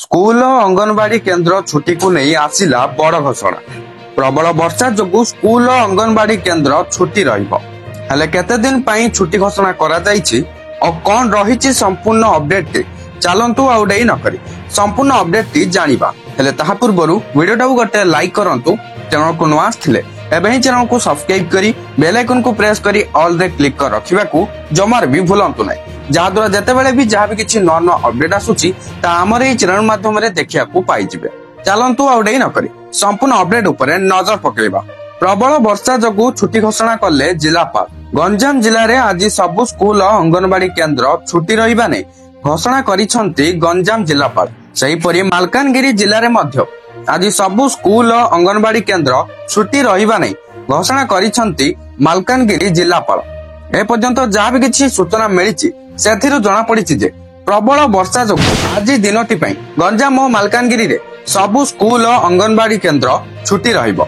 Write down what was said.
School ଓ ଅଙ୍ଗନବାଡି କେନ୍ଦ୍ର ଛୁଟିକୁ ନେଇ ଆସିଲା ବଡ ଘୋଷଣା। ପ୍ରବଳ ବର୍ଷା ଯୋଗୁଁ ସ୍କୁଲ ଓ ଅଙ୍ଗନବାଡି କେନ୍ଦ୍ର ଛୁଟି ରହିବ। ହେଲେ କେତେ ଦିନ ପାଇଁ ଛୁଟି ଘୋଷଣା କରାଯାଇଛି ଓ କଣ ରହିଛି ସମ୍ପୂର୍ଣ୍ଣ ଅପଡେଟଟି, ଚାଲନ୍ତୁ ଆଉ ଡେରି ନ କରି ସମ୍ପୂର୍ଣ୍ଣ ଅପଡେଟଟି ଜାଣିବା। ହେଲେ ତାହା ପୂର୍ବରୁ ଭିଡିଓଟାକୁ ଗୋଟେ ଲାଇକ୍ କରନ୍ତୁ। ଚ୍ୟାନେଲକୁ ନୂଆ ଆସିଥିଲେ ଏବେ ହିଁ ଚ୍ୟାନେଲକୁ ସବସ୍କ୍ରାଇବ କରି ବେଲ୍ ଆଇକନକୁ ପ୍ରେସ କରି ଅଲ୍ ରେ କ୍ଲିକ୍ କରି ରଖିବାକୁ ଜମାରେ ବି ଭୁଲନ୍ତୁ ନାହିଁ, ଯାହାଦ୍ୱାରା ଯେତେବେଳେ ବି ଯାହା ବି କିଛି ନୂଆ ନୂଆ ଅପଡେଟ ଆସୁଛି ତାହା ଆମର ଏହି ଚ୍ୟାନେଲ ମାଧ୍ୟମରେ ଦେଖିବାକୁ ପାଇଯିବେ। ଚାଲନ୍ତୁ ଆଉ ଡେରି ନ କରି ସମ୍ପୂର୍ଣ୍ଣ ଅପଡେଟ ଉପରେ ନଜର ପକେଇବା। ପ୍ରବଳ ବର୍ଷା ଯୋଗୁଁ ଛୁଟି ଘୋଷଣା କଲେ ଜିଲ୍ଲାପାଳ। ଗଞ୍ଜାମ ଜିଲ୍ଲାରେ ଆଜି ସବୁ ସ୍କୁଲ ଓ ଅଙ୍ଗନବାଡି କେନ୍ଦ୍ର ଛୁଟି ରହିବା ନେଇ ଘୋଷଣା କରିଛନ୍ତି ଗଞ୍ଜାମ ଜିଲ୍ଲାପାଳ। ସେହିପରି ମାଲକାନଗିରି ଜିଲ୍ଲାରେ ମଧ୍ୟ ଆଜି ସବୁ ସ୍କୁଲ ଓ ଅଙ୍ଗନବାଡି କେନ୍ଦ୍ର ଛୁଟି ରହିବା ନେଇ ଘୋଷଣା କରିଛନ୍ତି ମାଲକାନଗିରି ଜିଲ୍ଲାପାଳ। ଏପର୍ଯ୍ୟନ୍ତ ଯାହା ବି କିଛି ସୂଚନା ମିଳିଛି ସେଥିରୁ ଜଣାପଡିଛି ଯେ ପ୍ରବଳ ବର୍ଷା ଯୋଗୁଁ ଆଜି ଦିନଟି ପାଇଁ ଗଞ୍ଜାମ ଓ ମାଲକାନଗିରିରେ ସବୁ ସ୍କୁଲ ଓ ଅଙ୍ଗନବାଡି କେନ୍ଦ୍ର ଛୁଟି ରହିବ।